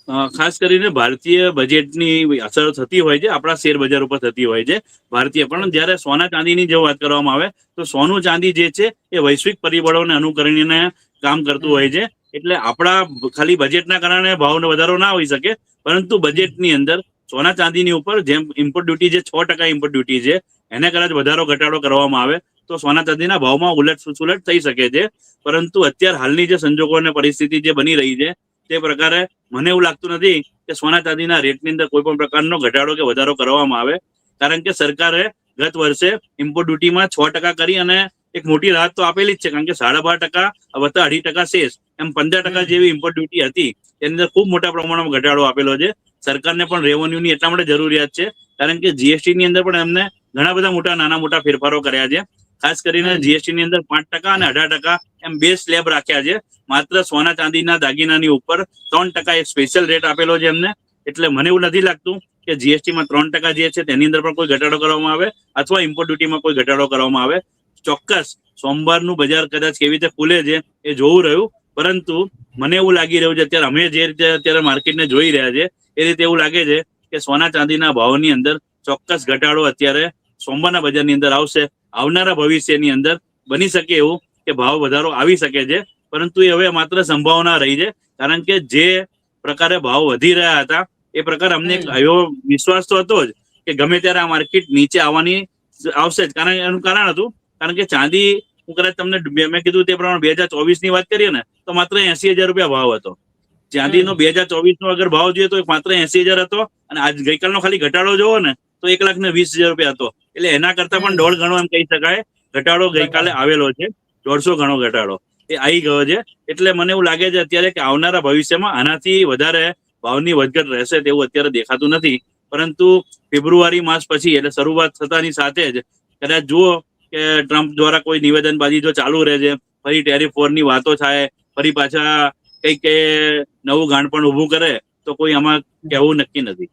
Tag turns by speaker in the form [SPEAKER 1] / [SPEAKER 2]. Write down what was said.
[SPEAKER 1] ખાસ કરીને ભારતીય બજેટની અસર થતી હોય છે, આપણા શેર બજાર ઉપર થતી હોય છે ભારતીય. પણ જ્યારે સોના ચાંદીની જો વાત કરવામાં આવે તો સોનું ચાંદી જે છે એ વૈશ્વિક પરિબળોને અનુકરણીને કામ કરતું હોય છે. એટલે આપણા ખાલી બજેટના કારણે ભાવનો વધારો ના હોઈ શકે, પરંતુ બજેટની અંદર સોના ચાંદીની ઉપર જેમ ઇમ્પોર્ટ ડ્યુટી જે 6% ઇમ્પોર્ટ ડ્યુટી છે એને કદાચ વધારો ઘટાડો કરવામાં આવે તો સોના ચાંદીના ભાવમાં ઉલટ સુલટ થઈ શકે છે. પરંતુ અત્યારે હાલની જે સંજોગો અને પરિસ્થિતિ જે બની રહી છે તે પ્રકારે મને એવું લાગતું નથી કે સોના ચાંદીના રેટની અંદર કોઈ પણ પ્રકારનો ઘટાડો કે વધારો કરવામાં આવે. કારણ કે સરકારે ગત વર્ષે ઇમ્પોર્ટ ડ્યુટીમાં 6% કરી અને એક મોટી રાહત તો આપેલી જ છે. કારણ કે 12.5% વત્તા 2.5% શેષ એમ 15% જેવી ઇમ્પોર્ટ ડ્યુટી હતી તેની અંદર ખૂબ મોટા પ્રમાણમાં ઘટાડો આપેલો છે. સરકારને પણ રેવન્યુની એટલા માટે જરૂરિયાત છે કારણ કે જીએસટી ની અંદર પણ એમને ઘણા બધા નાના મોટા ફેરફારો કર્યા છે. ખાસ કરીને જીએસટી ની અંદર 5% અને 18% એમ બે સ્લેબ રાખ્યા છે. માત્ર સોના ચાંદીના દાગીનાની ઉપર 3% એક સ્પેશિયલ રેટ આપેલો છે એમને. એટલે મને એવું નથી લાગતું કે જીએસટીમાં 3% જે છે તેની અંદર પણ કોઈ ઘટાડો કરવામાં આવે અથવા ઇમ્પોર્ટ ડ્યુટીમાં કોઈ ઘટાડો કરવામાં આવે. ચોક્કસ સોમવારનું બજાર કદાચ કેવી રીતે ખુલે છે એ જોવું રહ્યું. પરંતુ મને એવું લાગી રહ્યું છે અત્યારે અમે જે રીતે અત્યારે માર્કેટને જોઈ રહ્યા છે એ રીતે એવું લાગે છે કે સોના ચાંદીના ભાવની અંદર ચોક્કસ ઘટાડો અત્યારે સોમવારના બજારની અંદર આવશે. આવનારા ભવિષ્યની અંદર બની શકે એવું કે ભાવ વધારો આવી શકે છે, પરંતુ એ હવે માત્ર સંભાવના રહી છે. કારણ કે જે પ્રકારે ભાવ વધી રહ્યા હતા એ પ્રકારે અમને એક એવો વિશ્વાસ તો હતો જ કે ગમે ત્યારે આ માર્કેટ નીચે આવવાની આવશે જ. કારણ એનું કારણ હતું કારણ કે ચાંદી હું કદાચ તમને મેં કીધું તે પ્રમાણે 2024 ની વાત કરીએ ને તો માત્ર 80,000 રૂપિયા ભાવ હતો. ચાંદીનો 2024 નો અગર ભાવ જોઈએ તો માત્ર 80,000 હતો અને આજ ગઈકાલનો ખાલી ઘટાડો જોવો ને તો 1,20,000 રૂપિયા હતો. એટલે એના કરતા પણ 1.5 ગણો એમ કહી શકાય ઘટાડો ગઈકાલે આવેલો છે. 150 ગણો ઘટાડો એ આવી ગયો છે. એટલે મને એવું લાગે છે અત્યારે કે આવનારા ભવિષ્યમાં આનાથી વધારે ભાવની વધઘટ રહેશે તેવું અત્યારે દેખાતું નથી. પરંતુ ફેબ્રુઆરી માસ પછી એટલે શરૂઆત થતાની સાથે જ કદાચ જુઓ કે ટ્રમ્પ દ્વારા કોઈ નિવેદનબાજી જો ચાલુ રહે છે, ફરી ટેરિફ વોરની વાતો થાય, ફરી પાછા કંઈક નવું ગાંડ પણ ઊભું કરે તો કોઈ આમાં કહેવું નક્કી નથી.